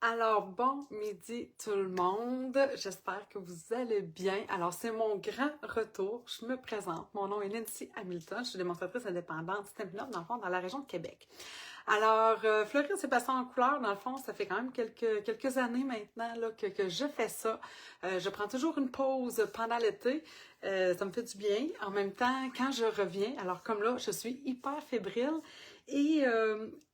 Alors, bon midi tout le monde, j'espère que vous allez bien. Alors, c'est mon grand retour. Je me présente. Mon nom est Nancy Hamilton. Je suis démonstratrice indépendante Stampin' Up, dans le fond, dans la région de Québec. Alors, Fleurir ses passants en couleur, dans le fond, ça fait quand même quelques années maintenant là, que je fais ça. Je prends toujours une pause pendant l'été. Ça me fait du bien. En même temps, quand je reviens, alors comme là, je suis hyper fébrile et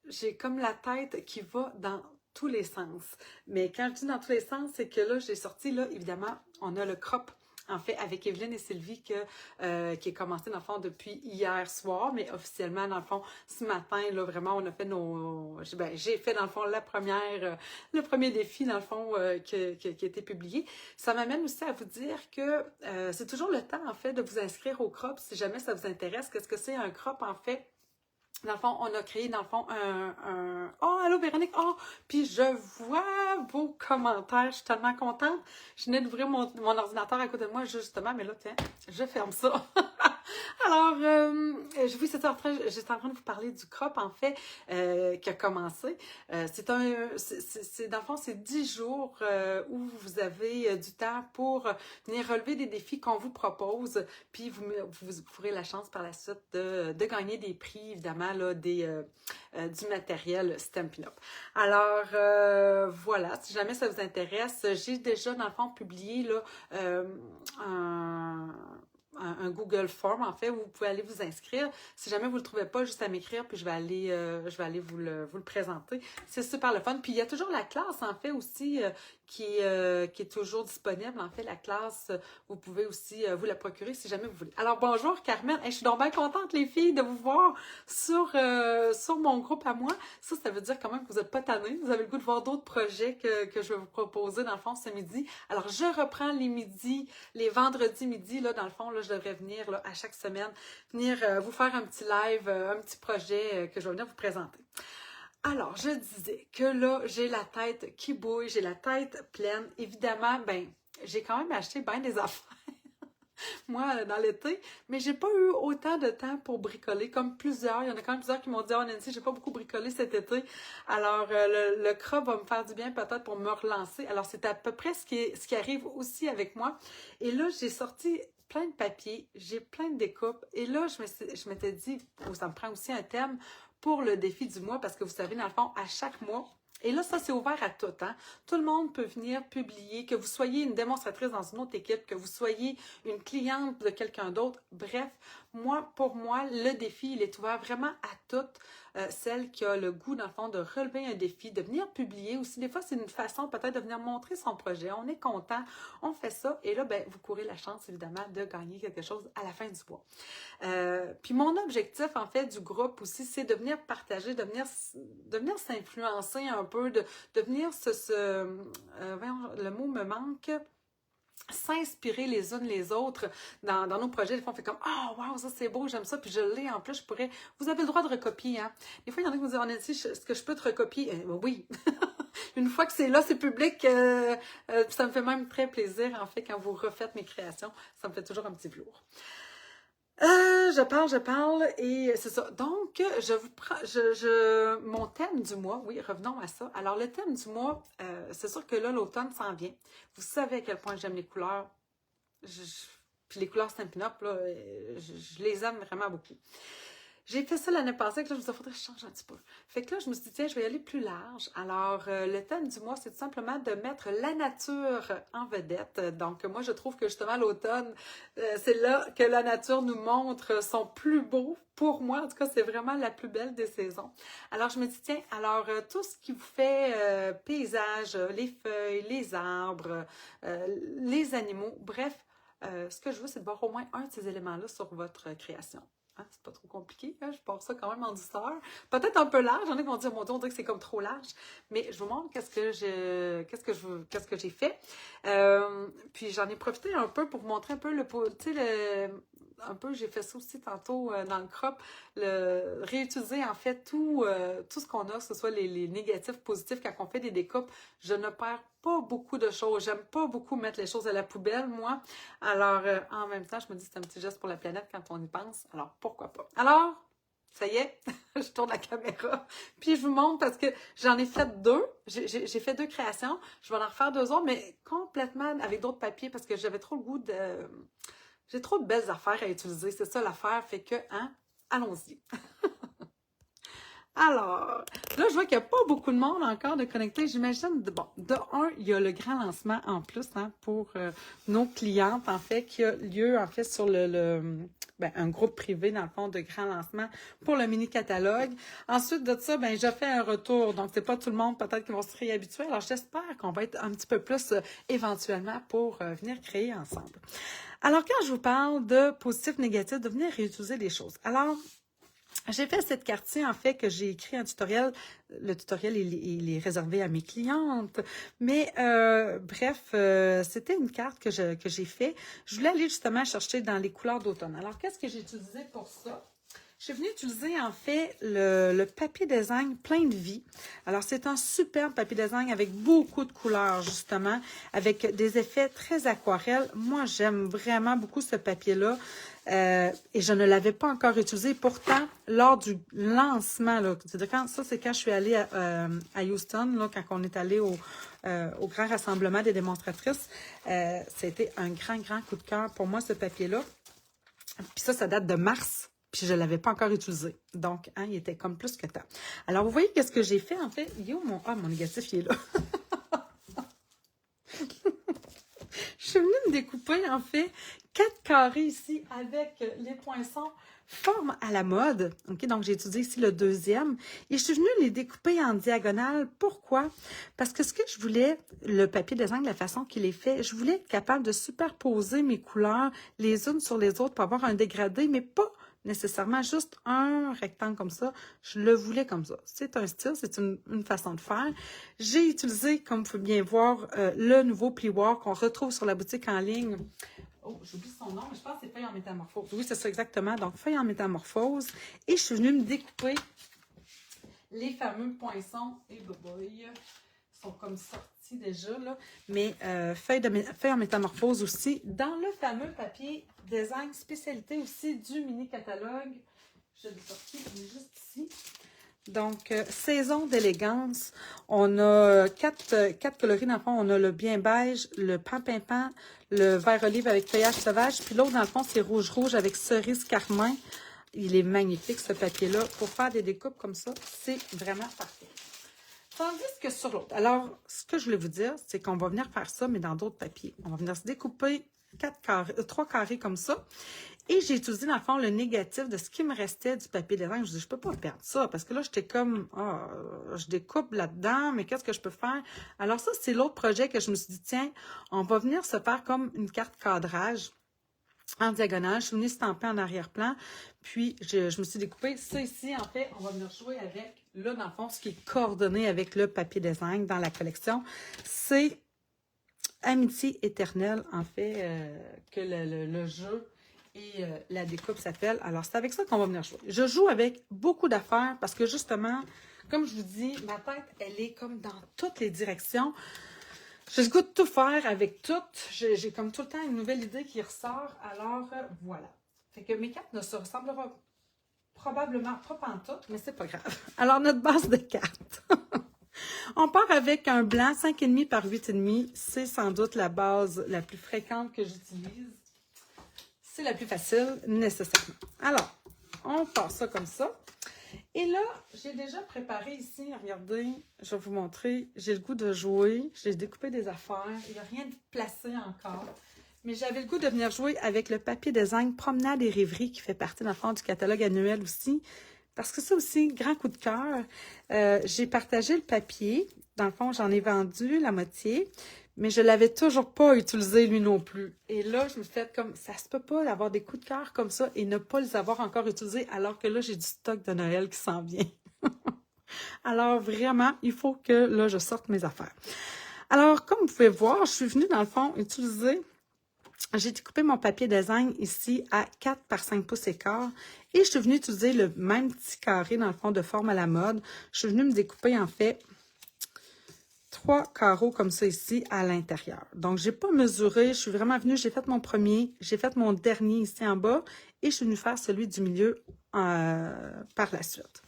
j'ai comme la tête qui va dans tous les sens. Mais quand je dis dans tous les sens, c'est que là, j'ai sorti, là, évidemment, on a le crop, en fait, avec Evelyne et Sylvie, qui est commencé, dans le fond, depuis hier soir, mais officiellement, dans le fond, ce matin, là, vraiment, on a fait j'ai fait, dans le fond, le premier défi, dans le fond, qui a été publié. Ça m'amène aussi à vous dire que c'est toujours le temps, en fait, de vous inscrire au crop, si jamais ça vous intéresse. Qu'est-ce que c'est un crop, en fait? Dans le fond, on a créé, dans le fond, Oh, allô Véronique! Oh! Puis je vois vos commentaires. Je suis tellement contente. Je venais d'ouvrir mon ordinateur à côté de moi, justement, mais là, tiens, je ferme ça. Alors, oui, j'étais en train de vous parler du crop, en fait, qui a commencé. Dans le fond, c'est 10 jours où vous avez du temps pour venir relever des défis qu'on vous propose, puis vous aurez la chance par la suite de gagner des prix, évidemment, là, du matériel Stampin' Up. Alors, voilà, si jamais ça vous intéresse, j'ai déjà, dans le fond, publié là, un Google Form, en fait, où vous pouvez aller vous inscrire. Si jamais vous ne le trouvez pas, juste à m'écrire, puis je vais aller vous le présenter. C'est super le fun. Puis il y a toujours la classe, en fait, aussi, qui est toujours disponible. En fait, la classe, vous pouvez aussi vous la procurer si jamais vous voulez. Alors, bonjour Carmen. Hey, je suis donc bien contente, les filles, de vous voir sur mon groupe à moi. Ça veut dire quand même que vous n'êtes pas tannés. Vous avez le goût de voir d'autres projets que je vais vous proposer, dans le fond, ce midi. Alors, je reprends les vendredis midi, là, dans le fond, là, je devrais venir là, à chaque semaine, venir vous faire un petit live, un petit projet que je vais venir vous présenter. Alors, je disais que là, j'ai la tête qui bouille, j'ai la tête pleine. Évidemment, ben, j'ai quand même acheté bien des affaires, moi, dans l'été, mais j'ai pas eu autant de temps pour bricoler, comme plusieurs. Il y en a quand même plusieurs qui m'ont dit « Oh Nancy, j'ai pas beaucoup bricolé cet été. » Alors, le crop va me faire du bien peut-être pour me relancer. Alors, c'est à peu près ce qui arrive aussi avec moi. Et là, j'ai sorti plein de papiers, j'ai plein de découpes. Et là, je m'étais dit, oh, ça me prend aussi un thème pour le défi du mois, parce que vous savez, dans le fond, à chaque mois, et là, ça, c'est ouvert à tout, hein? Tout le monde peut venir publier, que vous soyez une démonstratrice dans une autre équipe, que vous soyez une cliente de quelqu'un d'autre. Bref, pour moi, le défi, il est ouvert vraiment à toutes celles qui ont le goût, dans le fond, de relever un défi, de venir publier aussi. Des fois, c'est une façon peut-être de venir montrer son projet. On est content, on fait ça. Et là, ben, vous courez la chance, évidemment, de gagner quelque chose à la fin du mois. Puis mon objectif, en fait, du groupe aussi, c'est de venir partager, de venir s'influencer un peu, de venir voyons, le mot me manque, s'inspirer les unes les autres dans nos projets. Des fois, on fait comme « Oh, wow, ça c'est beau, j'aime ça. » Puis je l'ai en plus, Vous avez le droit de recopier, hein. Des fois, il y en a qui me disent « Oh, Nancy, est-ce que je peux te recopier? » Oui. Une fois que c'est là, c'est public, ça me fait même très plaisir, en fait, quand vous refaites mes créations. Ça me fait toujours un petit velours. Je parle, et c'est ça. Donc, je vous prends, mon thème du mois, oui, revenons à ça. Alors, le thème du mois, c'est sûr que là, l'automne s'en vient. Vous savez à quel point j'aime les couleurs. Puis les couleurs Stampin' Up, là, je les aime vraiment beaucoup. J'ai fait ça l'année passée, que là, je me disais, il faudrait que je change un petit peu. Fait que là, je me suis dit, tiens, je vais y aller plus large. Alors, le thème du mois, c'est tout simplement de mettre la nature en vedette. Donc, moi, je trouve que justement, l'automne, c'est là que la nature nous montre son plus beau. Pour moi, en tout cas, c'est vraiment la plus belle des saisons. Alors, je me dis, tiens, alors, tout ce qui vous fait paysage, les feuilles, les arbres, les animaux, bref, ce que je veux, c'est de voir au moins un de ces éléments-là sur votre création. Hein, c'est pas trop compliqué, hein? Je pars ça quand même en douceur. Peut-être un peu large, j'en ai qui vont dire, mon Dieu, on dirait que c'est comme trop large. Mais je vous montre qu'est-ce que j'ai fait. Puis j'en ai profité un peu pour vous montrer un peu un peu, j'ai fait ça aussi tantôt dans le crop, réutiliser en fait tout ce qu'on a, que ce soit les négatifs, positifs, quand on fait des découpes. Je ne perds pas beaucoup de choses. J'aime pas beaucoup mettre les choses à la poubelle, moi. Alors, en même temps, je me dis que c'est un petit geste pour la planète quand on y pense. Alors, pourquoi pas? Alors, Ça y est, je tourne la caméra. Puis je vous montre parce que j'en ai fait deux. J'ai fait deux créations. Je vais en refaire deux autres, mais complètement avec d'autres papiers parce que j'avais trop le goût de... J'ai trop de belles affaires à utiliser. C'est ça l'affaire. Fait que, hein, allons-y. Alors, là, je vois qu'il n'y a pas beaucoup de monde encore de connecté. J'imagine, bon, de un, il y a le grand lancement en plus hein, pour nos clientes, en fait, qui a lieu, en fait, sur un groupe privé, dans le fond, de grand lancement pour le mini-catalogue. Ensuite de ça, ben, j'ai fait un retour. Donc, c'est pas tout le monde, peut-être, qui vont se réhabituer. Alors, j'espère qu'on va être un petit peu plus éventuellement pour venir créer ensemble. Alors, quand je vous parle de positif, négatif, de venir réutiliser les choses. Alors, j'ai fait cette carte-ci, en fait, que j'ai écrit un tutoriel. Le tutoriel, il est réservé à mes clientes. Mais, bref, c'était une carte que j'ai fait. Je voulais aller justement chercher dans les couleurs d'automne. Alors, qu'est-ce que j'ai utilisé pour ça? Je suis venue utiliser, en fait, le papier design plein de vie. Alors, c'est un superbe papier design avec beaucoup de couleurs, justement, avec des effets très aquarelles. Moi, j'aime vraiment beaucoup ce papier-là. Et je ne l'avais pas encore utilisé. Pourtant, lors du lancement, c'est-à-dire quand je suis allée à Houston, là, quand on est allé au grand rassemblement des démonstratrices, c'était un grand coup de cœur pour moi, ce papier-là. Puis ça date de mars. Puis je ne l'avais pas encore utilisé. Donc, hein, il était comme plus que temps. Alors, vous voyez qu'est-ce que j'ai fait, en fait? Mon négatif, il est là. Je suis venue me découper, en fait, 4 carrés ici avec les poinçons forme à la mode. OK, donc j'ai étudié ici le deuxième. Et je suis venue les découper en diagonale. Pourquoi? Parce que ce que je voulais, le papier design, de la façon qu'il est fait, je voulais être capable de superposer mes couleurs les unes sur les autres pour avoir un dégradé, mais pas nécessairement juste un rectangle comme ça. Je le voulais comme ça. C'est un style, c'est une façon de faire. J'ai utilisé, comme vous pouvez bien voir, le nouveau plioir qu'on retrouve sur la boutique en ligne. Oh, j'oublie son nom, mais je pense que c'est feuille en métamorphose. Oui, c'est ça exactement. Donc, feuille en métamorphose. Et je suis venue me découper les fameux poinçons. Et ils sont comme sortis déjà, là. Mais feuille en métamorphose aussi. Dans le fameux papier design spécialité aussi du mini-catalogue. Je l'ai sorti, il est juste ici. Donc, saison d'élégance. On a quatre coloris. Dans le fond, on a le bien beige, le pan-pimpant, le vert olive avec feuillage sauvage. Puis l'autre, dans le fond, c'est rouge-rouge avec cerise carmin. Il est magnifique, ce papier-là. Pour faire des découpes comme ça, c'est vraiment parfait. Tandis que sur l'autre. Alors, ce que je voulais vous dire, c'est qu'on va venir faire ça, mais dans d'autres papiers. On va venir se découper 3 carrés comme ça. Et j'ai utilisé, dans le fond, le négatif de ce qui me restait du papier design. Je dis, je peux pas perdre ça, parce que là, j'étais comme, je découpe là-dedans, mais qu'est-ce que je peux faire? Alors ça, c'est l'autre projet que je me suis dit, tiens, on va venir se faire comme une carte cadrage en diagonale. Je suis venue stamper en arrière-plan, puis je me suis découpé ça ici. En fait, on va venir jouer avec, là, dans le fond, ce qui est coordonné avec le papier design dans la collection, c'est Amitié éternelle, en fait, que le jeu et la découpe s'appelle. Alors, c'est avec ça qu'on va venir jouer. Je joue avec beaucoup d'affaires parce que, justement, comme je vous dis, ma tête, elle est comme dans toutes les directions. J'ai le goût de tout faire avec tout. J'ai comme tout le temps une nouvelle idée qui ressort. Alors, voilà. Fait que mes cartes ne se ressembleront probablement pas pantoute, mais c'est pas grave. Alors, notre base de cartes. On part avec un blanc 5,5 par 8,5. C'est sans doute la base la plus fréquente que j'utilise. C'est la plus facile, nécessairement. Alors, on part ça comme ça. Et là, j'ai déjà préparé ici, regardez, je vais vous montrer. J'ai le goût de jouer. J'ai découpé des affaires. Il n'y a rien de placé encore. Mais j'avais le goût de venir jouer avec le papier design Promenade et Rêverie qui fait partie, dans le fond, du catalogue annuel aussi. Parce que ça aussi, grand coup de cœur. J'ai partagé le papier. Dans le fond, j'en ai vendu la moitié, mais je ne l'avais toujours pas utilisé lui non plus. Et là, je me suis fait comme, ça se peut pas d'avoir des coups de cœur comme ça et ne pas les avoir encore utilisés, alors que là, j'ai du stock de Noël qui s'en vient. Alors, vraiment, il faut que là, je sorte mes affaires. Alors, comme vous pouvez voir, je suis venue, dans le fond, utiliser... J'ai découpé mon papier design ici à 4 par 5 pouces et quart et je suis venue utiliser le même petit carré dans le fond de forme à la mode. Je suis venue me découper en fait 3 carreaux comme ça ici à l'intérieur. Donc, je n'ai pas mesuré, je suis vraiment venue, j'ai fait mon premier, j'ai fait mon dernier ici en bas et je suis venue faire celui du milieu par la suite.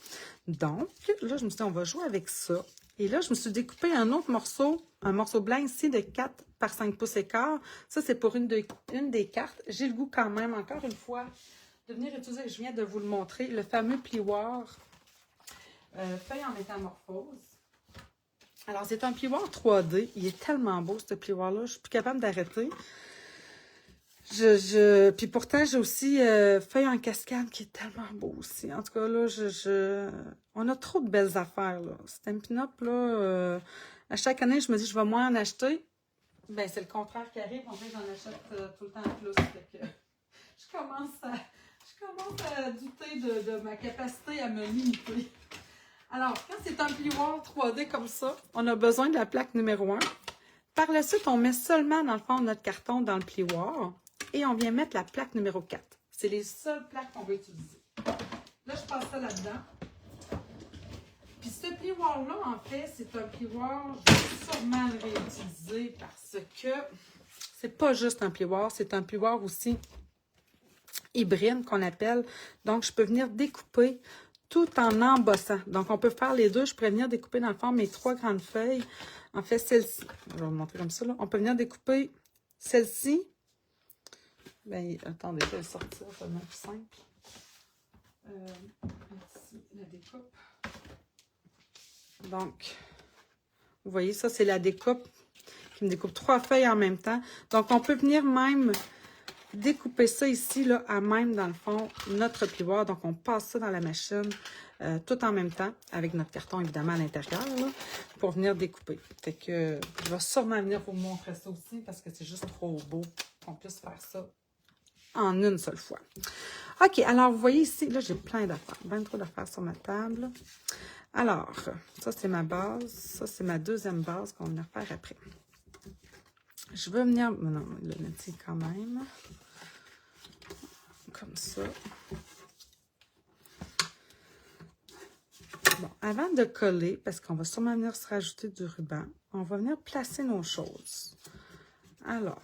Donc, là, je me suis dit, on va jouer avec ça. Et là, je me suis découpé un autre morceau, un morceau blanc ici de 4 par 5 pouces et quart. Ça, c'est pour une des cartes. J'ai le goût quand même, encore une fois, de venir utiliser, je viens de vous le montrer, le fameux plioir feuille en métamorphose. Alors, c'est un plioir 3D. Il est tellement beau, ce plioir-là. Je ne suis plus capable d'arrêter. Puis pourtant, j'ai aussi feuille en cascade qui est tellement beau aussi. En tout cas, là, on a trop de belles affaires, là. Stampin' Up, là, à chaque année, je me dis, je vais moins en acheter. Ben, c'est le contraire qui arrive. En fait, j'en achète tout le temps plus. Fait que je commence à douter de ma capacité à me limiter. Alors, quand c'est un plioir 3D comme ça, on a besoin de la plaque numéro 1. Par la suite, on met seulement, dans le fond, notre carton dans le plioir. Et on vient mettre la plaque numéro 4. C'est les seules plaques qu'on va utiliser. Là, je passe ça là-dedans. Puis ce plioir-là, en fait, c'est un plioir, je vais sûrement le réutiliser parce que c'est pas juste un plioir, c'est un plioir aussi hybride qu'on appelle. Donc, je peux venir découper tout en embossant. Donc, on peut faire les deux. Je pourrais venir découper dans le fond mes 3 grandes feuilles. En fait, celle-ci, je vais vous montrer comme ça, là. On peut venir découper celle-ci. Ben, attendez, je vais le sortir, c'est tellement plus simple. Ici, la découpe. Donc, vous voyez, ça, c'est la découpe qui me découpe 3 feuilles en même temps. Donc, on peut venir même découper ça ici, là, à même, dans le fond, notre plioir. Donc, on passe ça dans la machine tout en même temps, avec notre carton, évidemment, à l'intérieur, là, pour venir découper. Fait que je vais sûrement venir vous montrer ça aussi, parce que c'est juste trop beau qu'on puisse faire ça en une seule fois. OK, alors, vous voyez ici, là, j'ai plein d'affaires, bien trop d'affaires sur ma table. Alors, ça, c'est ma base. Ça, c'est ma deuxième base qu'on va faire après. Je veux venir... Non, le métier quand même. Comme ça. Bon, avant de coller, parce qu'on va sûrement venir se rajouter du ruban, on va venir placer nos choses. Alors,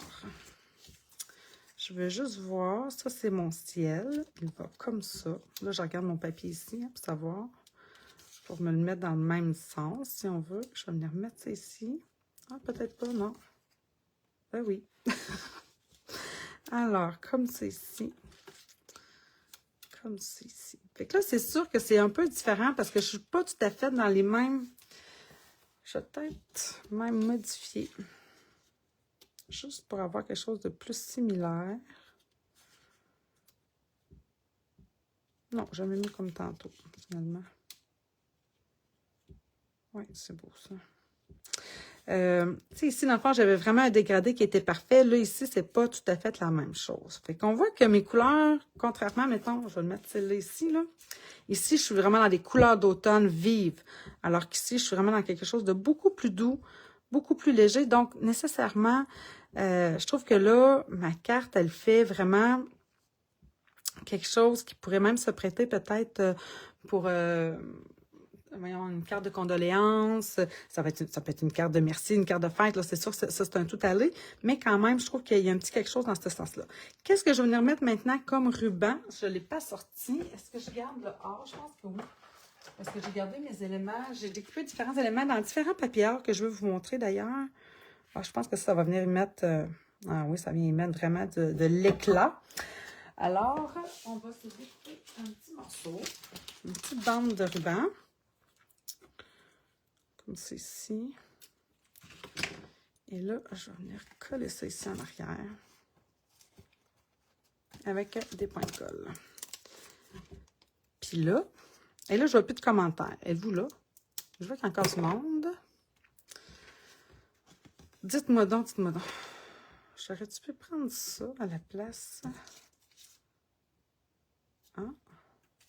je veux juste voir. Ça, c'est mon ciel. Il va comme ça. Là, je regarde mon papier ici, hein, pour savoir. Pour me le mettre dans le même sens, si on veut. Je vais venir mettre ça ici. Ah, peut-être pas, non. Ben oui. Alors, comme c'est ici. Comme c'est ici. Fait que là, c'est sûr que c'est un peu différent parce que je ne suis pas tout à fait dans les mêmes... Je vais peut-être même modifier. Juste pour avoir quelque chose de plus similaire. Non, je vais mis comme tantôt, finalement. Oui, c'est beau, ça. Tu sais, ici, dans le fond, j'avais vraiment un dégradé qui était parfait. Là, ici, c'est pas tout à fait la même chose. Fait qu'on voit que mes couleurs, contrairement, mettons, je vais le mettre celle-là ici, là. Ici, je suis vraiment dans des couleurs d'automne vives. Alors qu'ici, je suis vraiment dans quelque chose de beaucoup plus doux, beaucoup plus léger. Donc, nécessairement, je trouve que là, ma carte, elle fait vraiment quelque chose qui pourrait même se prêter peut-être pour... voyons, une carte de condoléances, ça peut être une carte de merci, une carte de fête, là, c'est sûr que ça, c'est un tout aller, mais quand même, je trouve qu'il y a un petit quelque chose dans ce sens-là. Qu'est-ce que je vais venir mettre maintenant comme ruban? Je ne l'ai pas sorti. Est-ce que je garde le A? Je pense que oui. Parce que j'ai gardé mes éléments. J'ai découpé différents éléments dans différents papiers que je vais vous montrer d'ailleurs. Ah, je pense que ça va venir y mettre... ah oui, ça vient y mettre vraiment de l'éclat. Alors, on va se découper un petit morceau, une petite bande de ruban. Comme c'est ici. Et là, je vais venir coller ça ici en arrière. Avec des points de colle. Puis là, et là, je vois plus de commentaires. Êtes-vous là? Je vois qu'il y a encore du monde. Dites-moi donc, dites-moi donc. J'aurais-tu pu prendre ça à la place? Hein?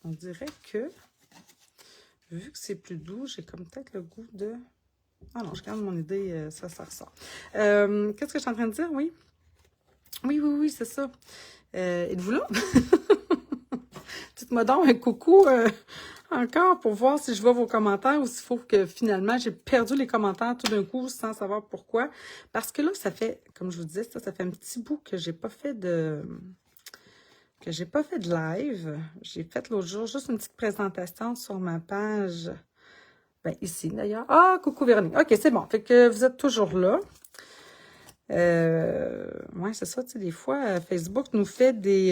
On dirait que, vu que c'est plus doux, j'ai comme peut-être le goût de... Ah non, je garde mon idée, ça ressort. Qu'est-ce que je suis en train de dire? Oui. Oui, c'est ça. Êtes-vous là? Dites-moi donc un coucou encore pour voir si je vois vos commentaires ou s'il faut que finalement j'ai perdu les commentaires tout d'un coup sans savoir pourquoi. Parce que là, ça fait, comme je vous disais, ça fait un petit bout que j'ai pas fait de que j'ai pas fait de live. J'ai fait l'autre jour juste une petite présentation sur ma page. Ben, ici, d'ailleurs. Ah, coucou Véronique. OK, c'est bon. Fait que vous êtes toujours là. Ouais, c'est ça, tu sais, des fois, Facebook nous fait des...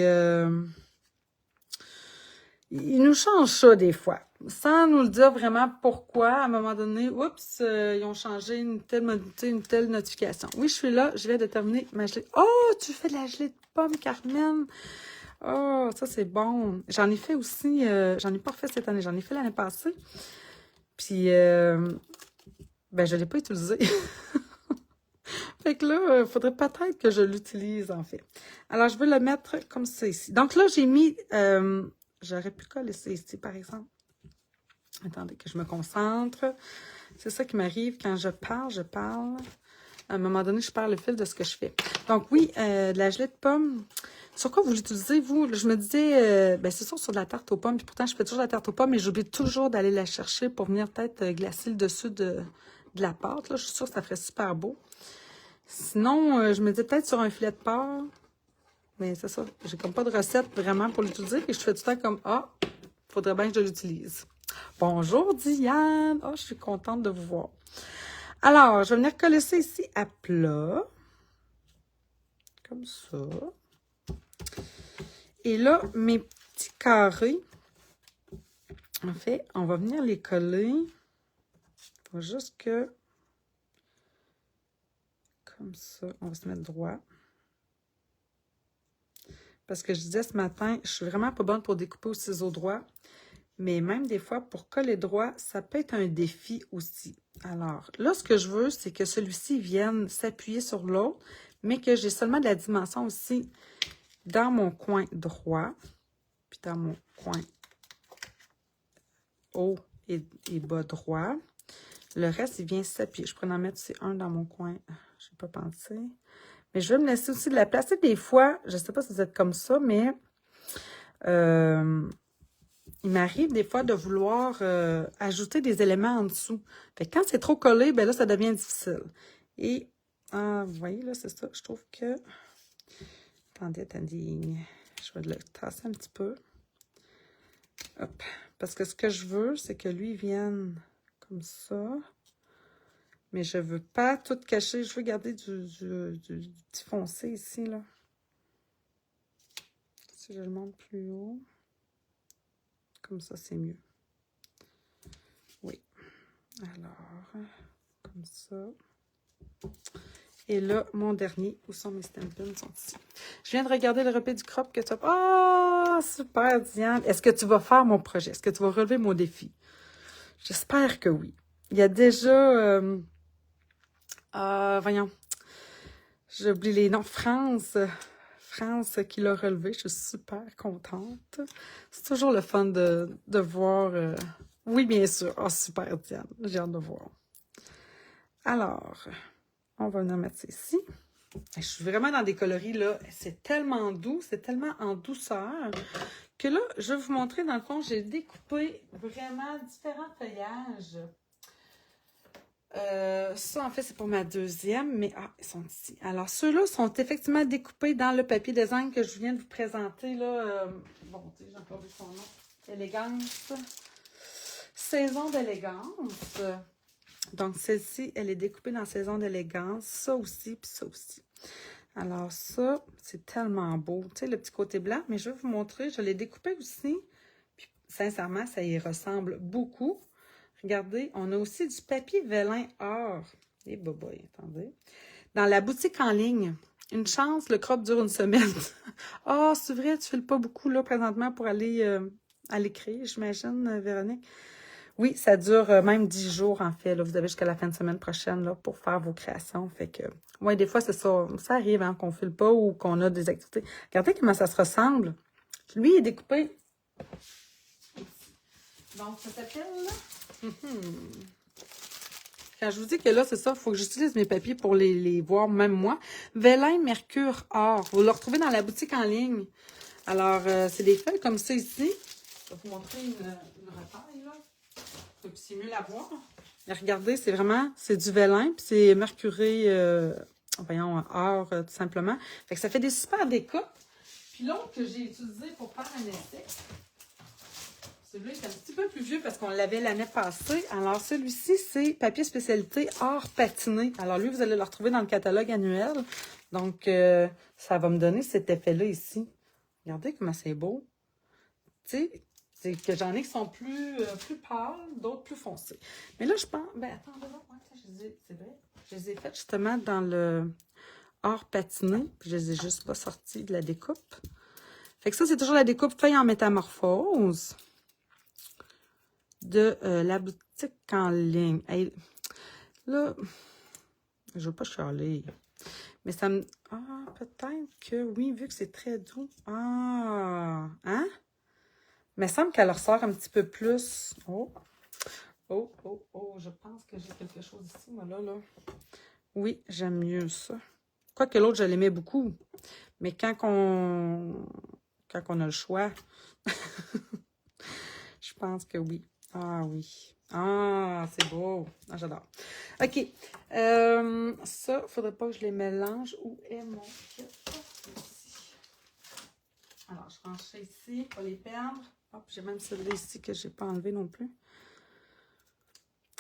il nous change ça, des fois. Sans nous le dire vraiment pourquoi, à un moment donné, oups, ils ont changé une telle notification. Oui, je suis là, je viens de terminer ma gelée. Oh, tu fais de la gelée de pommes, Carmen! Oh, ça, c'est bon. J'en ai fait aussi, j'en ai pas refait cette année, j'en ai fait l'année passée. Puis, ben, je l'ai pas utilisé. Fait que là, il faudrait peut-être que je l'utilise, en fait. Alors, je veux le mettre comme ça ici. Donc là, j'ai mis... j'aurais pu coller ça ici, par exemple. Attendez que je me concentre. C'est ça qui m'arrive quand je parle. À un moment donné, je perds le fil de ce que je fais. Donc oui, de la gelée de pommes. Sur quoi vous l'utilisez, vous? Je me disais, ben c'est sûr sur de la tarte aux pommes. Puis pourtant, je fais toujours de la tarte aux pommes, mais j'oublie toujours d'aller la chercher pour venir peut-être glacer le dessus de la pâte. Là, je suis sûre que ça ferait super beau. Sinon, je me dis peut-être sur un filet de porc. Mais c'est ça. J'ai comme pas de recette vraiment pour l'utiliser. Et je fais tout le temps comme, ah, faudrait bien que je l'utilise. Bonjour Diane. Oh, je suis contente de vous voir. Alors, je vais venir coller ça ici à plat. Comme ça. Et là, mes petits carrés, en fait, on va venir les coller. Il faut juste que... Comme ça, on va se mettre droit. Parce que je disais ce matin, je suis vraiment pas bonne pour découper au ciseau droit. Mais même des fois, pour coller droit, ça peut être un défi aussi. Alors, là, ce que je veux, c'est que celui-ci vienne s'appuyer sur l'autre, mais que j'ai seulement de la dimension aussi dans mon coin droit, puis dans mon coin haut et bas droit. Le reste, il vient s'appuyer. Je pourrais en mettre aussi un dans mon coin. Je n'ai pas pensé. Mais je vais me laisser aussi de la place. Et des fois, je ne sais pas si vous êtes comme ça, mais il m'arrive des fois de vouloir ajouter des éléments en dessous. Fait que quand c'est trop collé, ben là, ça devient difficile. Et, vous voyez, là, c'est ça. Je trouve que... Attendez. Je vais le tasser un petit peu. Hop. Parce que ce que je veux, c'est que lui vienne comme ça. Mais je veux pas tout cacher. Je veux garder du petit foncé ici, là. Si je le monte plus haut. Comme ça, c'est mieux. Oui. Alors, comme ça. Et là, mon dernier, où sont mes Stampin', sont ici. Je viens de regarder le repas du crop que tu as... Oh, super, Diane! Est-ce que tu vas faire mon projet? Est-ce que tu vas relever mon défi? J'espère que oui. Il y a déjà... voyons. J'oublie les noms. France qui l'a relevé. Je suis super contente. C'est toujours le fun de voir... Oui, bien sûr. Oh, super, Diane. J'ai hâte de voir. Alors, on va venir mettre ça ici. Je suis vraiment dans des coloris, là. C'est tellement doux, c'est tellement en douceur que là, je vais vous montrer, dans le fond, j'ai découpé vraiment différents feuillages. Ça, en fait, c'est pour ma deuxième, mais ils sont ici. Alors, ceux-là sont effectivement découpés dans le papier design que je viens de vous présenter, là. Bon, tu sais, j'ai encore vu son nom. Élégance. Saison d'élégance. Donc, celle-ci, elle est découpée dans Saison d'élégance. Ça aussi, puis ça aussi. Alors, ça, c'est tellement beau. Tu sais, le petit côté blanc, mais je vais vous montrer. Je l'ai découpé aussi. Puis, sincèrement, ça y ressemble beaucoup. Regardez, on a aussi du papier vélin or. Et boboy, attendez. Dans la boutique en ligne. Une chance, le crop dure une semaine. Ah, c'est vrai, tu files pas beaucoup, là, présentement, pour aller à l'écrire, j'imagine, Véronique. Oui, ça dure même 10 jours, en fait. Là. Vous avez jusqu'à la fin de semaine prochaine là, pour faire vos créations. Fait que, ouais, des fois, c'est ça. Ça arrive hein, qu'on ne file pas ou qu'on a des activités. Regardez comment ça se ressemble. Lui, il est découpé. Donc, ça s'appelle... Quand je vous dis que là, c'est ça, il faut que j'utilise mes papiers pour les voir, même moi. Vélin Mercure Or. Vous le retrouvez dans la boutique en ligne. Alors, c'est des feuilles comme ça ici. Je vais vous montrer une retaille, là. C'est mieux à voir. Mais regardez, c'est vraiment, c'est du vélin, puis c'est mercuré, voyons, or, tout simplement. Fait que ça fait des super découpes. Puis l'autre que j'ai utilisé pour faire un essai, celui-là est un petit peu plus vieux parce qu'on l'avait l'année passée. Alors, celui-ci, c'est papier spécialité or patiné. Alors, lui, vous allez le retrouver dans le catalogue annuel. Donc, ça va me donner cet effet-là ici. Regardez comment c'est beau. Tu sais, c'est que j'en ai qui sont plus pâles, d'autres plus foncés. Mais là, je pense... Ben, attendez, là. Ouais, c'est vrai. Je les ai faites justement dans le or patiné. Puis, je les ai juste pas sortis de la découpe. Fait que ça, c'est toujours la découpe feuille en métamorphose de la boutique en ligne. Hey, là, je veux pas chialer. Mais ça me... Ah, peut-être que oui, vu que c'est très doux. Ah, hein? Mais il semble qu'elle ressort un petit peu plus. Oh, oh, oh, oh, je pense que j'ai quelque chose ici, moi, là. Oui, j'aime mieux ça. Quoique l'autre, je l'aimais beaucoup. Mais quand on a le choix, je pense que oui. Ah oui. Ah, c'est beau. Ah, j'adore. OK. Ça, il ne faudrait pas que je les mélange. Où est mon kit? Ici. Alors, je range ça ici, pas les perdre. Hop, j'ai même celui-là ici que je n'ai pas enlevé non plus.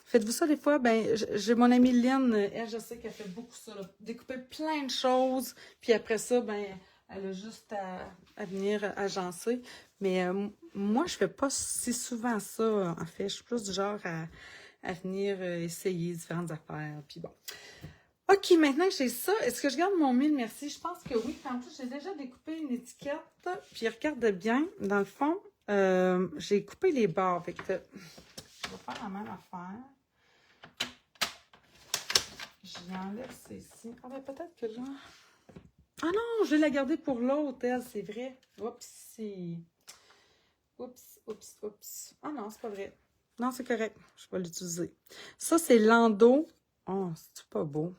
Faites-vous ça des fois? Ben, j'ai mon amie Lynn, elle, je sais qu'elle fait beaucoup ça, là. Découper plein de choses, puis après ça, ben, elle a juste à venir agencer. Mais moi, je fais pas si souvent ça, en fait. Je suis plus du genre à venir essayer différentes affaires, puis bon. OK, maintenant que j'ai ça, est-ce que je garde mon 1000 merci? Je pense que oui. En plus, j'ai déjà découpé une étiquette, puis regarde bien, dans le fond, j'ai coupé les bords. Fait que je vais faire la même affaire. J'y enlève ceci. Ah ben peut-être que là... Ah non, je vais la garder pour l'autre, elle, c'est vrai. Oups. Oups. Ah non, c'est pas vrai. Non, c'est correct. Je vais l'utiliser. Ça, c'est Lando. Oh, c'est pas beau.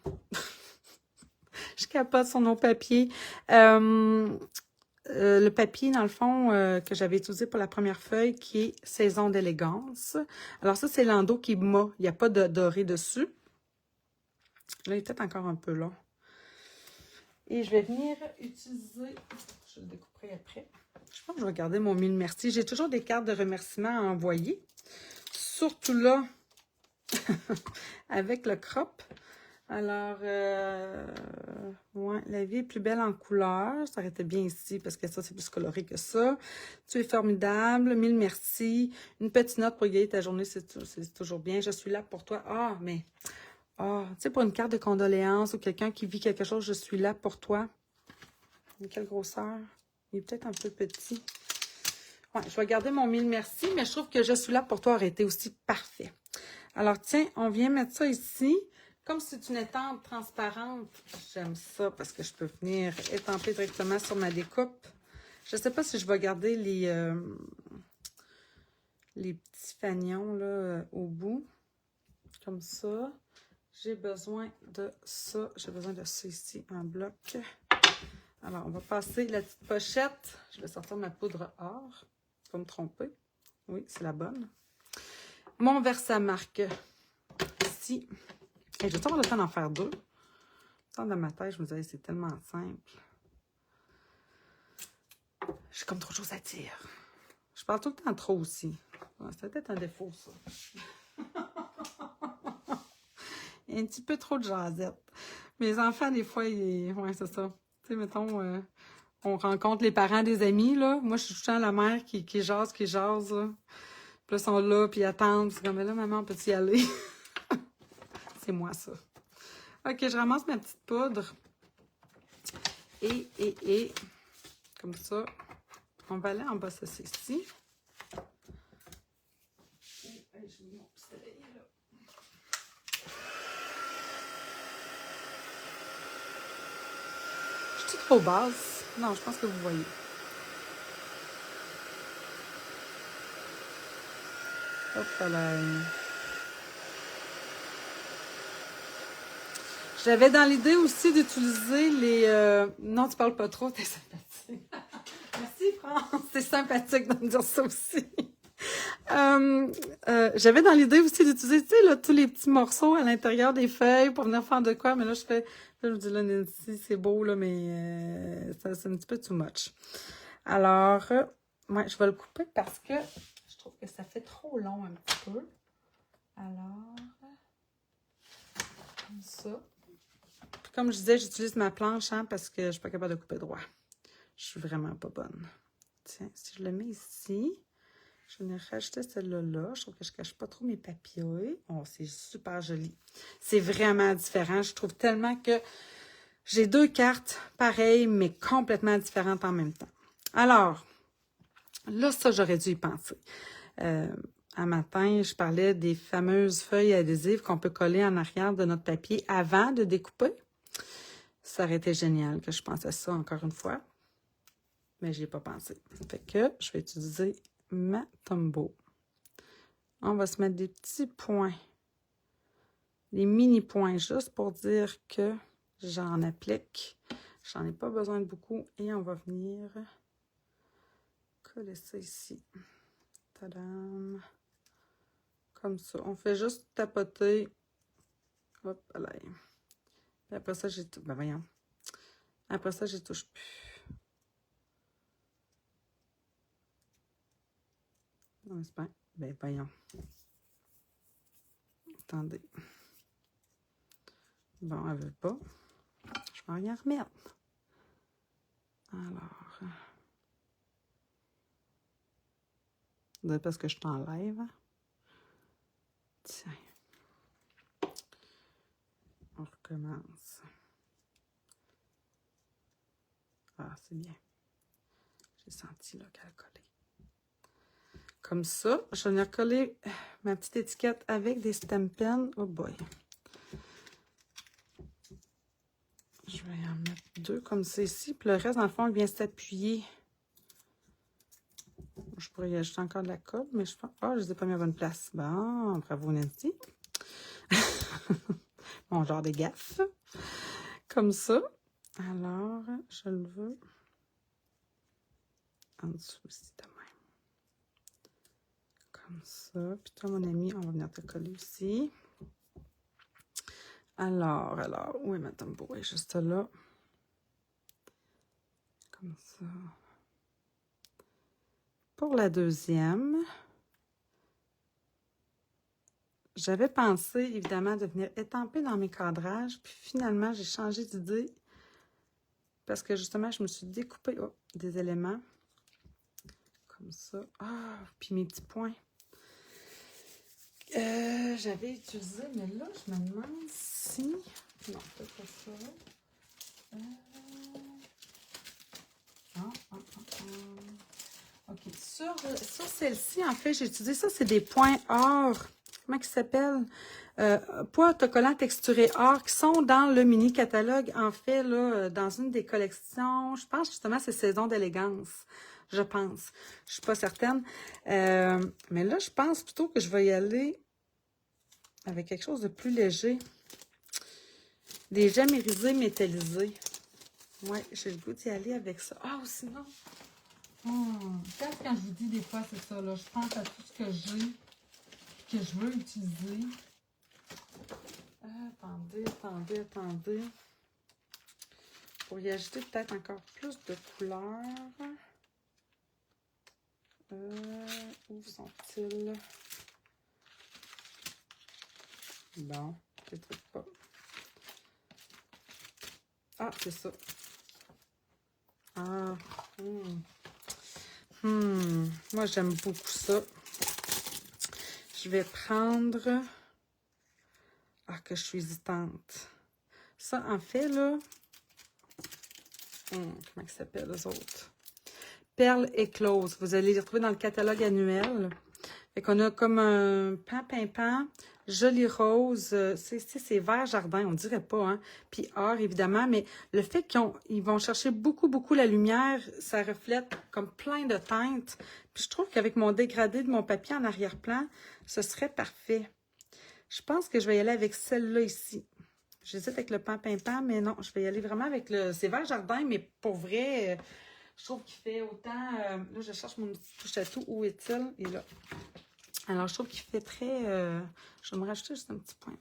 Je capote sur nos papiers. Le papier, dans le fond, que j'avais utilisé pour la première feuille, qui est Saison d'élégance. Alors ça, c'est Lando qui m'a. Il n'y a pas de doré dessus. Là, il est peut-être encore un peu là. Et je vais venir utiliser... Je le découperai après. Je pense que je vais garder mon 1000 merci. J'ai toujours des cartes de remerciement à envoyer. Surtout là, avec le crop. Alors, ouais, la vie est plus belle en couleur. Ça aurait été bien ici parce que ça, c'est plus coloré que ça. Tu es formidable. 1000 merci. Une petite note pour égayer ta journée, c'est toujours bien. Je suis là pour toi. Ah, mais... Ah, tu sais, pour une carte de condoléances ou quelqu'un qui vit quelque chose, je suis là pour toi. Mais quelle grosseur. Il est peut-être un peu petit. Ouais, je vais garder mon 1000 merci, mais je trouve que je suis là pour toi aurait été aussi parfait. Alors, tiens, on vient mettre ça ici. Comme c'est une étampe transparente, j'aime ça parce que je peux venir étamper directement sur ma découpe. Je ne sais pas si je vais garder les petits fanions là, au bout. Comme ça. J'ai besoin de ça. J'ai besoin de ça ici en bloc. Alors, on va passer la petite pochette. Je vais sortir ma poudre or. Pas me tromper. Oui, c'est la bonne. Mon Versamark. Ici. Et je vais avoir le temps d'en faire deux. Dans ma tête, je me disais, c'est tellement simple. J'ai comme trop de choses à dire. Je parle tout le temps trop aussi. Ouais, c'est peut-être un défaut, ça. Il y a un petit peu trop de jasette. Mes enfants, des fois, ouais, c'est ça. Tu sais, mettons, on rencontre les parents des amis, là. Moi, je suis tout le temps la mère qui jase, là. Puis là, ils sont là, puis ils attendent. C'est comme, là, maman, on peut y aller? C'est moi, ça. OK, je ramasse ma petite poudre. Et, comme ça, on va aller en bas, ça, c'est ici. Et, je mets mon pistolet, là. Je suis trop basse. Non, je pense que vous voyez. Hop là. J'avais dans l'idée aussi d'utiliser les... Non, tu parles pas trop, t'es sympathique. Merci, France. C'est sympathique de me dire ça aussi. J'avais dans l'idée aussi d'utiliser, tu sais, là, tous les petits morceaux à l'intérieur des feuilles pour venir faire de quoi, mais là, là, je me dis, là, Nancy, c'est beau, là, mais c'est un petit peu too much. Alors, ouais, je vais le couper parce que je trouve que ça fait trop long un petit peu. Alors, comme ça. Puis comme je disais, j'utilise ma planche, hein, parce que je suis pas capable de couper droit. Je suis vraiment pas bonne. Tiens, si je le mets ici, je vais rajouter celle-là. Je trouve que je cache pas trop mes papillons. Oh, c'est super joli. C'est vraiment différent. Je trouve tellement que j'ai deux cartes pareilles, mais complètement différentes en même temps. Alors, là, ça, j'aurais dû y penser. Un matin, je parlais des fameuses feuilles adhésives qu'on peut coller en arrière de notre papier avant de découper. Ça aurait été génial que je pense à ça encore une fois. Mais j'y ai pas pensé. Fait que je vais utiliser ma Tombow. On va se mettre des petits points. Des mini-points juste pour dire que j'en applique. J'en ai pas besoin de beaucoup. Et on va venir coller ça ici. Tadam! Comme ça. On fait juste tapoter. Hop, là. Et après ça, j'ai tout. Ben voyons. Après ça, j'y touche plus. Non, c'est pas. Ben voyons. Attendez. Bon, elle veut pas. Je vais rien remettre. Alors. C'est parce que je t'enlève. Tiens. On recommence. Ah, c'est bien. J'ai senti là qu'elle a collé. Comme ça, je vais venir coller ma petite étiquette avec des Stampin'. Oh boy. Je vais en mettre deux comme ça ici. Puis le reste, dans le fond, il vient s'appuyer. Je pourrais y ajouter encore de la colle, mais je pense. Oh, je les ai pas mis à bonne place. Bon, bravo Nancy. Mon genre de gaffe. Comme ça. Alors, je le veux en dessous aussi de même. Comme ça. Puis toi, mon ami, on va venir te coller aussi. Alors, où est ma Tombow? Elle est juste là. Comme ça. Pour la deuxième, j'avais pensé, évidemment, de venir étamper dans mes cadrages. Puis finalement, j'ai changé d'idée. Parce que justement, je me suis découpé des éléments. Comme ça. Ah, puis mes petits points. J'avais utilisé, mais là, je me demande si... Non, peut-être pas ça. OK. Sur celle-ci, en fait, j'ai utilisé ça, c'est des points or. Comment ils s'appellent? Poids autocollants texturés or qui sont dans le mini catalogue, en fait, là, dans une des collections. Je pense justement c'est Saison d'élégance. Je pense. Je suis pas certaine. Mais là, je pense plutôt que je vais y aller avec quelque chose de plus léger. Des gemmes irisées métallisées. Ouais, j'ai le goût d'y aller avec ça. Ah, ou sinon... Quand je vous dis des fois, c'est ça, là, je pense à tout ce que j'ai, que je veux utiliser. Attendez. Pour y ajouter peut-être encore plus de couleurs. Où sont-ils? Bon, je ne trouve pas. Ah, c'est ça. Ah, moi, j'aime beaucoup ça. Je vais prendre... Ah, que je suis hésitante. Ça, en fait, là... comment ils s'appellent, les autres? Perles écloses. Vous allez les retrouver dans le catalogue annuel. Fait qu'on a comme un pan, joli rose. C'est vert jardin, on dirait pas, hein? Puis or, évidemment, mais le fait qu'ils vont chercher beaucoup la lumière, ça reflète comme plein de teintes. Puis je trouve qu'avec mon dégradé de mon papier en arrière-plan, ce serait parfait. Je pense que je vais y aller avec celle-là ici. J'hésite avec le pan, mais non, je vais y aller vraiment avec le... C'est vert jardin, mais pour vrai, je trouve qu'il fait autant... là, je cherche mon petit touche à tout. Où est-il? Il est là. Alors, je trouve qu'il fait très... je vais me rajouter juste un petit point.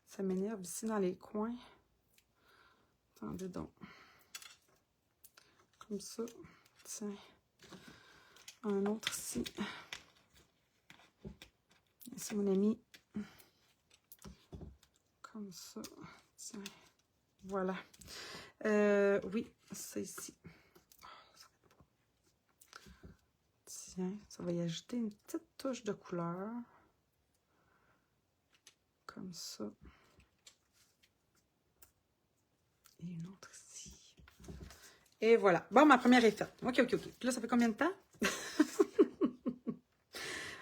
Ça m'énerve ici dans les coins. Attendez donc. Comme ça. Tiens. Un autre ici. Ici, mon ami. Comme ça. Tiens. Voilà. Oui, c'est ici. Tiens, ça va y ajouter une petite touche de couleur. Comme ça. Et une autre ici. Et voilà. Bon, ma première est faite. OK. Puis là, ça fait combien de temps?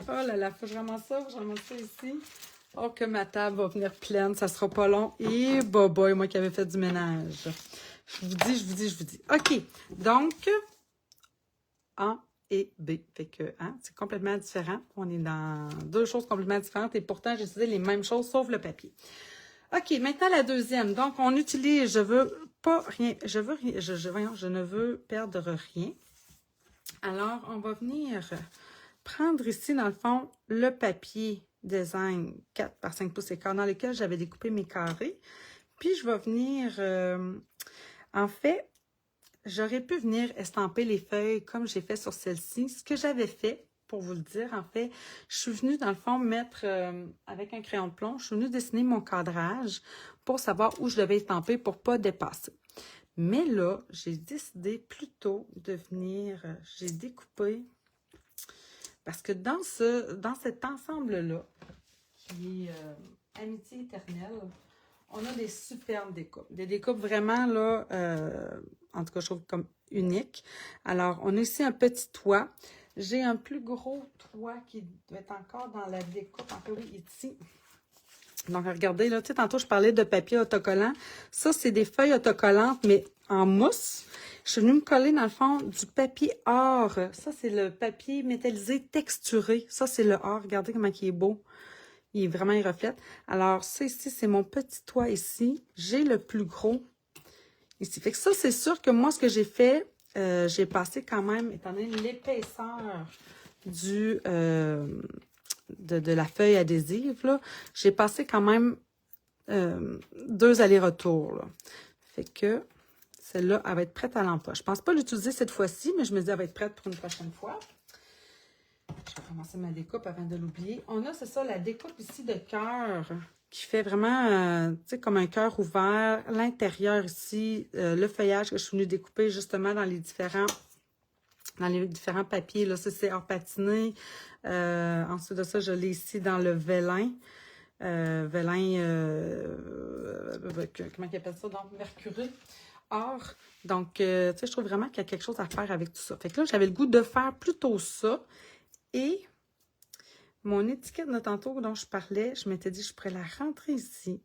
Oh là là, faut que je ramasse ça, ici. Oh, que ma table va venir pleine, ça sera pas long. Et boy, moi qui avais fait du ménage. Je vous dis. OK, donc, A et B. Fait que, hein, c'est complètement différent. On est dans deux choses complètement différentes et pourtant, j'ai utilisé les mêmes choses sauf le papier. OK, maintenant la deuxième. Donc, on utilise, je ne veux perdre rien. Alors, on va venir prendre ici, dans le fond, le papier design 4 par 5 pouces écart dans lequel j'avais découpé mes carrés. Puis, je vais venir, en fait, j'aurais pu venir estamper les feuilles comme j'ai fait sur celle-ci. Ce que j'avais fait, pour vous le dire, en fait, je suis venue, dans le fond, mettre, avec un crayon de plomb, je suis venue dessiner mon cadrage pour savoir où je devais estamper pour ne pas dépasser. Mais là, j'ai décidé plutôt de venir, j'ai découpé, parce que dans cet ensemble-là, qui est Amitié éternelle, on a des superbes découpes. Des découpes vraiment, là, en tout cas, je trouve comme uniques. Alors, on a ici un petit toit. J'ai un plus gros toit qui doit être encore dans la découpe. En fait, oui, ici. Donc, regardez, là, tu sais, tantôt, je parlais de papier autocollant. Ça, c'est des feuilles autocollantes, mais en mousse. Je suis venue me coller, dans le fond, du papier or. Ça, c'est le papier métallisé texturé. Ça, c'est le or. Regardez comment il est beau. Il est vraiment, il reflète. Alors, ça ici, c'est mon petit toit ici. J'ai le plus gros ici. Fait que ça, c'est sûr que moi, ce que j'ai fait, j'ai passé quand même, étant donné l'épaisseur de la feuille adhésive, là, j'ai passé quand même 2 allers-retours, là. Fait que celle-là, elle va être prête à l'emploi. Je pense pas l'utiliser cette fois-ci, mais je me dis, elle va être prête pour une prochaine fois. Je vais commencer ma découpe avant de l'oublier. On a, c'est ça, la découpe ici de cœur qui fait vraiment, tu sais, comme un cœur ouvert. L'intérieur ici, le feuillage que je suis venue découper justement dans les différents papiers. Là, ça, c'est or patiné. Ensuite de ça, je l'ai ici dans le vélin. Comment il appelle ça? Donc, mercuré. Or, donc, tu sais, je trouve vraiment qu'il y a quelque chose à faire avec tout ça. Fait que là, j'avais le goût de faire plutôt ça. Et mon étiquette de tantôt dont je parlais, je m'étais dit, je pourrais la rentrer ici.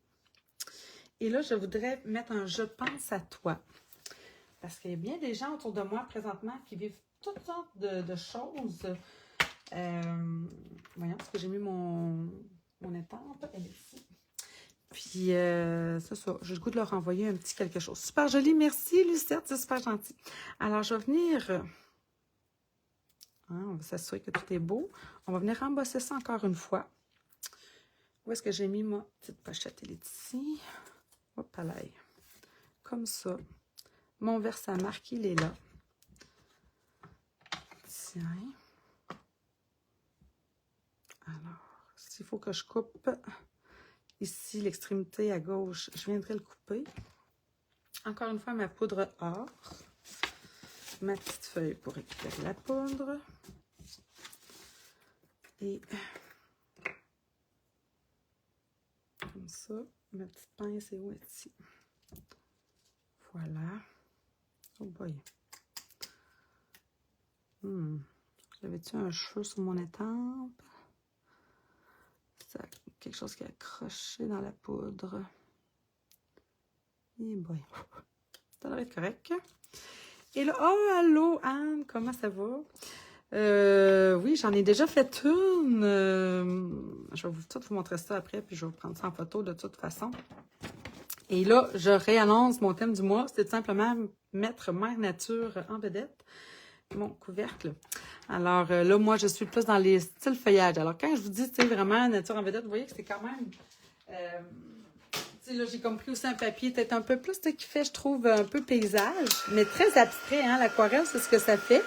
Et là, je voudrais mettre un « Je pense à toi ». Parce qu'il y a bien des gens autour de moi présentement qui vivent toutes sortes de choses. Voyons, parce que j'ai mis mon étampe, elle est ici. Puis, c'est ça, j'ai le goût de leur envoyer un petit quelque chose. Super joli, merci Lucette, c'est super gentil. Alors, je vais venir... on va s'assurer que tout est beau. On va venir embosser ça encore une fois. Où est-ce que j'ai mis ma petite pochette? Elle est ici. Hop là. Comme ça. Mon verse à marque, il est là. Tiens. Alors, s'il faut que je coupe ici l'extrémité à gauche, je viendrai le couper. Encore une fois, ma poudre or. Ma petite feuille pour récupérer la poudre. Et comme ça, ma petite pince est où ici? Voilà. Oh boy. J'avais-tu un cheveu sur mon étampe? C'est quelque chose qui est accroché dans la poudre. Et boy. Ça devrait être correct. Et là, oh, allô, Anne, comment ça va? Oui, j'en ai déjà fait une. Je vais vous montrer ça après, puis je vais vous prendre ça en photo de toute façon. Et là, je réannonce mon thème du mois, c'est tout simplement mettre Mère Nature en vedette. mon couvercle. Alors là, moi, je suis plus dans les styles feuillage. Alors quand je vous dis, tu sais, vraiment nature en vedette, vous voyez que c'est quand même... tu sais, là, j'ai compris aussi un papier peut-être un peu plus, tu sais, qui fait, je trouve, un peu paysage, mais très abstrait, hein, l'aquarelle, c'est ce que ça fait.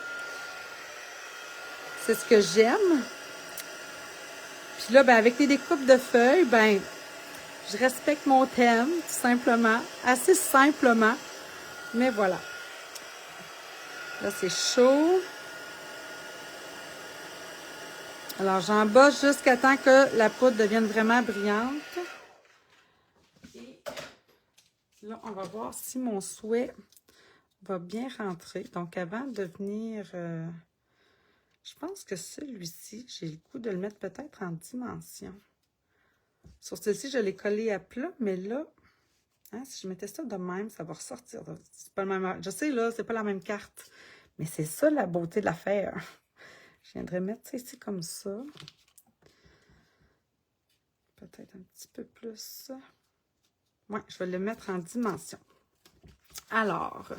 C'est ce que j'aime. Puis là, ben, avec les découpes de feuilles, ben, je respecte mon thème, tout simplement, assez simplement, mais voilà. Là, c'est chaud. Alors, j'embosse jusqu'à temps que la poudre devienne vraiment brillante. Et là, on va voir si mon souhait va bien rentrer. Donc, avant de venir... je pense que celui-ci, j'ai le goût de le mettre peut-être en dimension. Sur celui-ci, je l'ai collé à plat, mais là, hein, si je mettais ça de même, ça va ressortir. C'est pas le même... Je sais, là, c'est pas la même carte. Mais c'est ça, la beauté de l'affaire. Je viendrais mettre ça ici comme ça. Peut-être un petit peu plus. Ouais, je vais le mettre en dimension. Alors,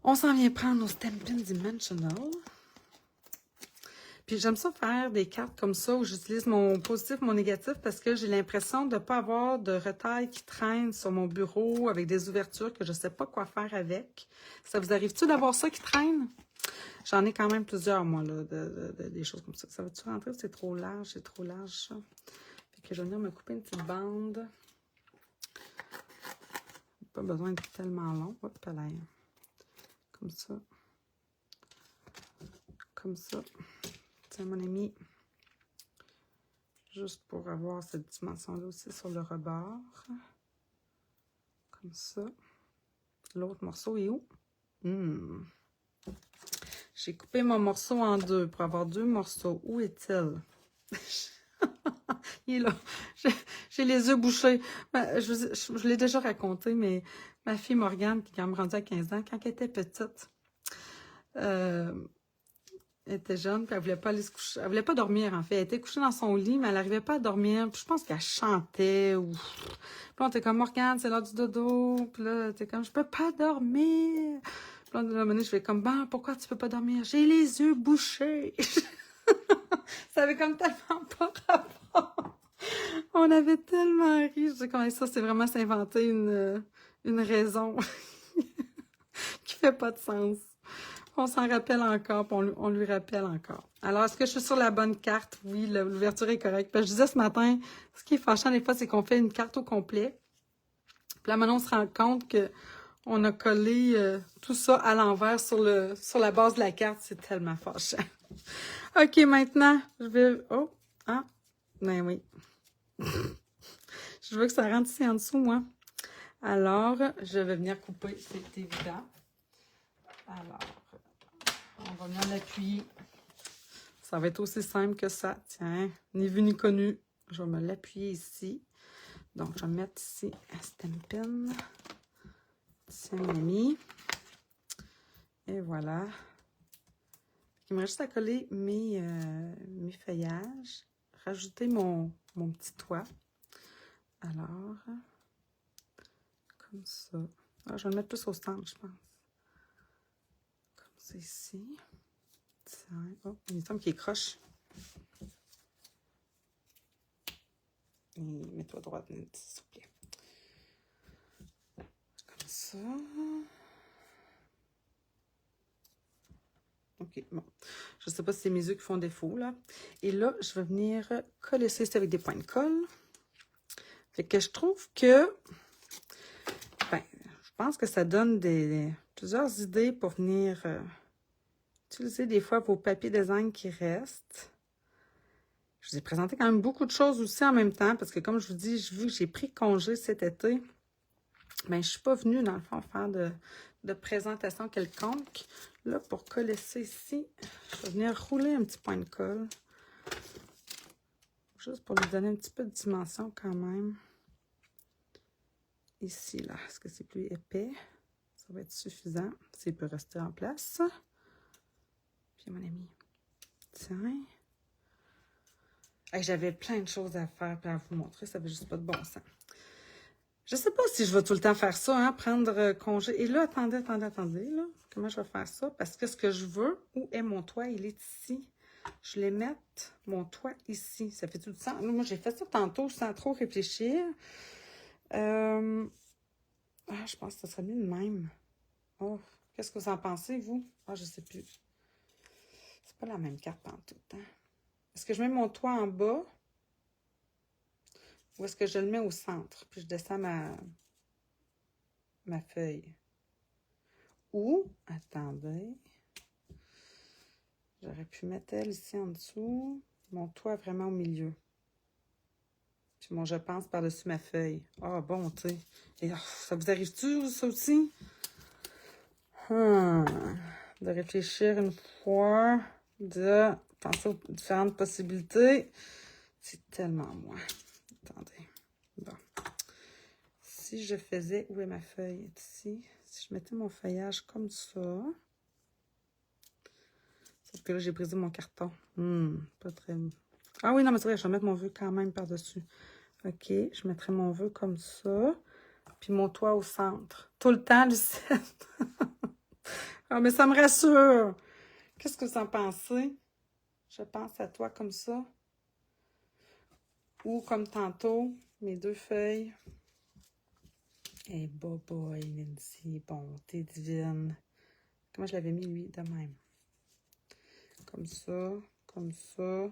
on s'en vient prendre nos Stampin' Dimensional. Puis j'aime ça faire des cartes comme ça où j'utilise mon positif, mon négatif parce que j'ai l'impression de ne pas avoir de retail qui traîne sur mon bureau avec des ouvertures que je ne sais pas quoi faire avec. Ça vous arrive-tu d'avoir ça qui traîne? J'en ai quand même plusieurs, moi, là, des choses comme ça. Ça va-tu rentrer ou c'est trop large? C'est trop large, ça. Fait que je vais venir me couper une petite bande. Pas besoin de tellement long. Hop là. Comme ça. Comme ça. Tiens, mon ami. Juste pour avoir cette dimension-là aussi sur le rebord. Comme ça. L'autre morceau est où? J'ai coupé mon morceau en deux pour avoir deux morceaux. Où est-il? Il est là. J'ai les yeux bouchés. Je l'ai déjà raconté, mais ma fille Morgane, qui quand même rendue à 15 ans, quand elle était petite, elle était jeune, puis elle voulait pas aller se coucher. Elle voulait pas dormir, en fait. Elle était couchée dans son lit, mais elle n'arrivait pas à dormir. Puis je pense qu'elle chantait ou... Puis on était comme, Morgane, c'est l'heure du dodo. Puis là, t'es comme, je peux pas dormir. Puis là, à un moment donné, je fais comme, ben, pourquoi tu peux pas dormir? J'ai les yeux bouchés. Ça avait comme tellement pas rapport. On avait tellement ri. Je dis comment ça, c'est vraiment s'inventer une raison qui fait pas de sens. On s'en rappelle encore, puis on lui rappelle encore. Alors, est-ce que je suis sur la bonne carte? Oui, l'ouverture est correcte. Puis je disais ce matin, ce qui est fâchant des fois, c'est qu'on fait une carte au complet. Puis là, maintenant, on se rend compte que on a collé tout ça à l'envers sur la base de la carte. C'est tellement fâchant. OK, maintenant, je vais... Oh, ah, ben oui. Je veux que ça rentre ici en dessous, moi. Alors, je vais venir couper, c'est évident. Alors, on va venir l'appuyer. Ça va être aussi simple que ça. Tiens, ni vu ni connu. Je vais me l'appuyer ici. Donc, je vais mettre ici un Stampin'. Tiens, mon ami. Et voilà. Il me reste juste à coller mes feuillages. Rajouter mon petit toit. Alors, comme ça. Ah, je vais le mettre plus au centre, je pense. Comme ça ici. Tiens. Oh, il me semble qu'il est croche. Et mets-toi droite, s'il vous plaît. Comme ça. OK, bon. Je ne sais pas si c'est mes yeux qui font défaut, là. Et là, je vais venir coller ça avec des points de colle. Fait que je trouve que... Ben, je pense que ça donne plusieurs idées pour venir utiliser des fois vos papiers design qui restent. Je vous ai présenté quand même beaucoup de choses aussi en même temps, parce que comme je vous dis, vu que j'ai pris congé cet été, ben, je ne suis pas venue, dans le fond, faire de présentation quelconque. Là, pour coller ça ici, je vais venir rouler un petit point de colle. Juste pour lui donner un petit peu de dimension quand même. Ici, là, est-ce que c'est plus épais? Ça va être suffisant. S'il peut rester en place. Puis, mon ami, tiens. Hey, j'avais plein de choses à faire et à vous montrer. Ça fait juste pas de bon sens. Je sais pas si je vais tout le temps faire ça, hein, prendre congé. Et là, attendez, là. Comment je vais faire ça? Parce que ce que je veux, où est mon toit? Il est ici. Je vais mettre mon toit ici. Ça fait tout le sens. Moi, j'ai fait ça tantôt sans trop réfléchir. Je pense que ça serait mieux de même. Oh, qu'est-ce que vous en pensez, vous? Ah, je sais plus. C'est pas la même carte pantoute, hein? Est-ce que je mets mon toit en bas? Ou est-ce que je le mets au centre? Puis je descends ma feuille. Ou, attendez, j'aurais pu mettre elle ici en dessous, mon toit vraiment au milieu. Puis mon je pense par-dessus ma feuille. Ah, bon, tu sais. Et ça vous arrive-tu, ça aussi? De réfléchir une fois, de penser aux différentes possibilités. C'est tellement moi. Attendez. Bon. Si je faisais... Où est ma feuille? Ici. Si je mettais mon feuillage comme ça... Sauf que là, j'ai brisé mon carton. Pas très... Ah oui, non, mais c'est vrai, je vais mettre mon vœu quand même par-dessus. OK, je mettrai mon vœu comme ça. Puis mon toit au centre. Tout le temps, Lucette. Ah, mais ça me rassure. Qu'est-ce que vous en pensez? Je pense à toi comme ça. Ou comme tantôt, mes deux feuilles. Et boy, Lindsay, bonté divine. Comment je l'avais mis, lui, de même? Comme ça.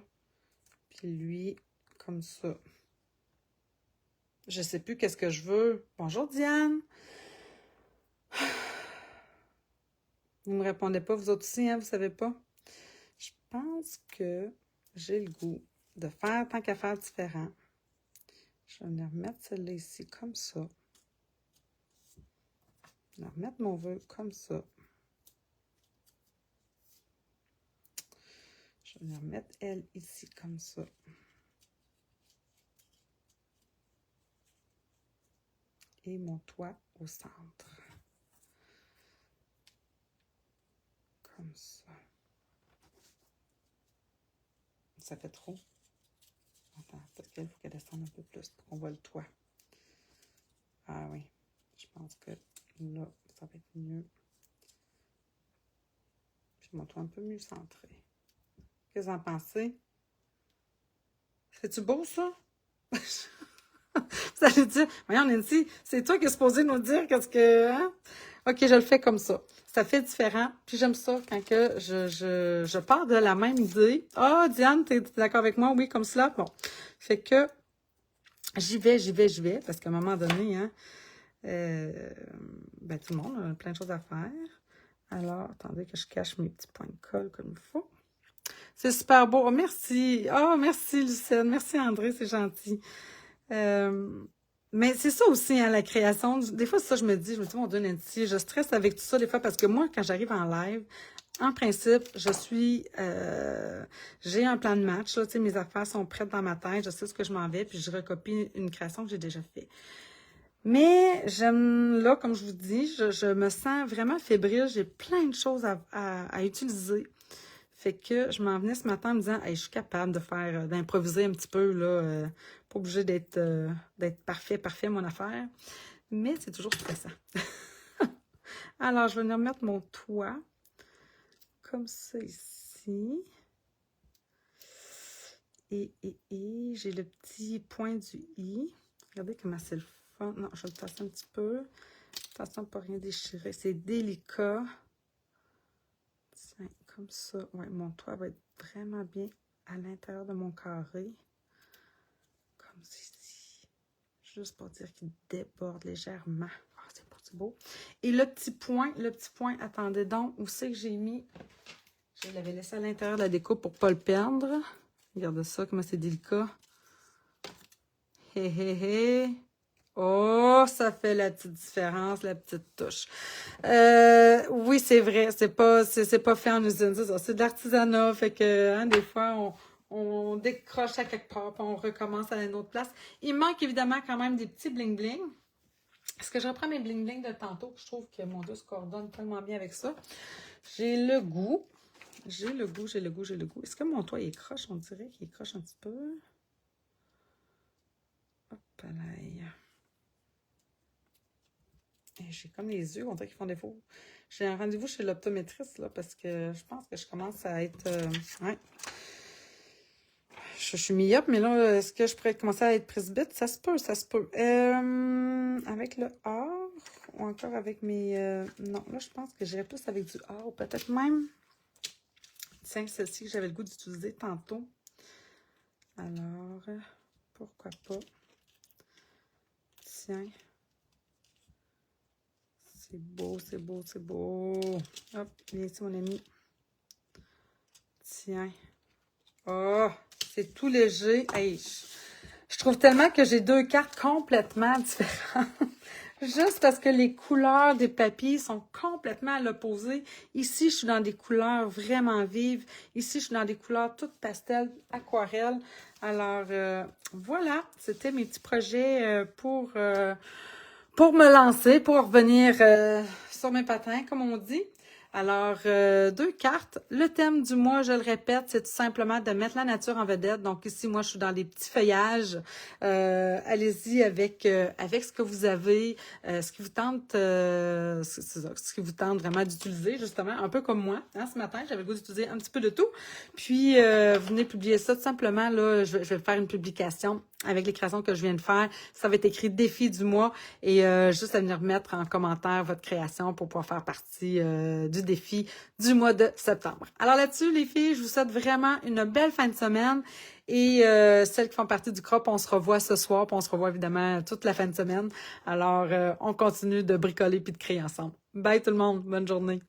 Puis lui, comme ça. Je sais plus qu'est-ce que je veux. Bonjour, Diane. Vous me répondez pas, vous autres aussi, hein, vous savez pas? Je pense que j'ai le goût de faire tant qu'à faire différent. Je vais venir remettre celle-là ici comme ça. Je vais remettre mon vœu comme ça. Je vais venir remettre elle ici comme ça. Et mon toit au centre. Comme ça. Ça fait trop. Attends, peut-être qu'il faut qu'elle descende un peu plus pour qu'on voit le toit. Ah oui, je pense que là, ça va être mieux. Puis mon toit un peu mieux centré. Qu'est-ce que vous en pensez? C'est-tu beau, ça? Vous allez dire, voyons, Nancy, c'est toi qui es supposé nous dire qu'est-ce que... Hein? OK, je le fais comme ça. Ça fait différent. Puis j'aime ça quand que je pars de la même idée. Ah, Diane, t'es d'accord avec moi? Oui, comme cela. Bon. Fait que j'y vais. Parce qu'à un moment donné, hein, ben, tout le monde a plein de choses à faire. Alors, attendez que je cache mes petits points de colle comme il faut. C'est super beau. Oh, merci. Oh, merci, Lucette. Merci, André. C'est gentil. Mais c'est ça aussi, hein, la création. Des fois, c'est ça, je me dis, mon Dieu, Nancy, je stresse avec tout ça des fois parce que moi, quand j'arrive en live, en principe, j'ai un plan de match, là, tu sais, mes affaires sont prêtes dans ma tête, je sais ce que je m'en vais, puis je recopie une création que j'ai déjà faite. Mais j'aime, là, comme je vous dis, je me sens vraiment fébrile, j'ai plein de choses à utiliser. Fait que je m'en venais ce matin en me disant, hey, je suis capable de faire, d'improviser un petit peu, là, pas obligé d'être parfait, mon affaire. Mais c'est toujours stressant. Alors, je vais venir mettre mon toit comme ça ici. Et j'ai le petit point du i. Regardez comment c'est le fun. Non, je vais le tasser un petit peu. Attention de ne pas rien déchirer. C'est délicat. Tiens, comme ça. Ouais, mon toit va être vraiment bien à l'intérieur de mon carré. Comme ceci. Juste pour dire qu'il déborde légèrement. Ah, c'est pas si beau. Et le petit point, attendez donc, où c'est que j'ai mis? Je l'avais laissé à l'intérieur de la découpe pour ne pas le perdre. Regardez ça, comment c'est délicat. Hé, hé, hé. Oh, ça fait la petite différence, la petite touche. Oui, c'est vrai, c'est pas fait en usine, c'est ça. C'est de l'artisanat, fait que hein, des fois, on décroche à quelque part, puis on recommence à une autre place. Il manque évidemment quand même des petits bling-bling. Est-ce que je reprends mes bling-bling de tantôt? Je trouve que mon Dieu se coordonne tellement bien avec ça. J'ai le goût. Est-ce que mon toit est croche? On dirait qu'il est croche un petit peu. Hop là. J'ai comme les yeux, on dirait qu'ils font défaut. J'ai un rendez-vous chez l'optométriste, là, parce que je pense que je commence à être... ouais. Je suis myope, mais là, est-ce que je pourrais commencer à être presbyte? Ça se peut, ça se peut. Avec le or ou encore avec mes... non, là, je pense que j'irais plus avec du or, peut-être même... Tiens, celle-ci que j'avais le goût d'utiliser tantôt. Alors, pourquoi pas? Tiens. C'est beau, c'est beau, c'est beau. Hop, viens ici, mon ami. Tiens. Oh, c'est tout léger. Hey, je trouve tellement que j'ai deux cartes complètement différentes. Juste parce que les couleurs des papiers sont complètement à l'opposé. Ici, je suis dans des couleurs vraiment vives. Ici, je suis dans des couleurs toutes pastel, aquarelle. Alors, voilà, c'était mes petits projets pour me lancer, pour revenir sur mes patins, comme on dit. Alors, deux cartes. Le thème du mois, je le répète, c'est tout simplement de mettre la nature en vedette. Donc ici, moi, je suis dans des petits feuillages. Allez-y avec avec ce que vous avez, ce qui vous tente, ce qui vous tente vraiment d'utiliser, justement, un peu comme moi. Hein, ce matin, j'avais le goût d'utiliser un petit peu de tout. Puis, vous venez publier ça tout simplement. Là, je vais faire une publication avec les créations que je viens de faire. Ça va être écrit défi du mois et juste à venir mettre en commentaire votre création pour pouvoir faire partie du défi du mois de septembre. Alors là-dessus, les filles, je vous souhaite vraiment une belle fin de semaine et celles qui font partie du CROP, on se revoit ce soir, puis on se revoit évidemment toute la fin de semaine. Alors, on continue de bricoler puis de créer ensemble. Bye tout le monde, bonne journée.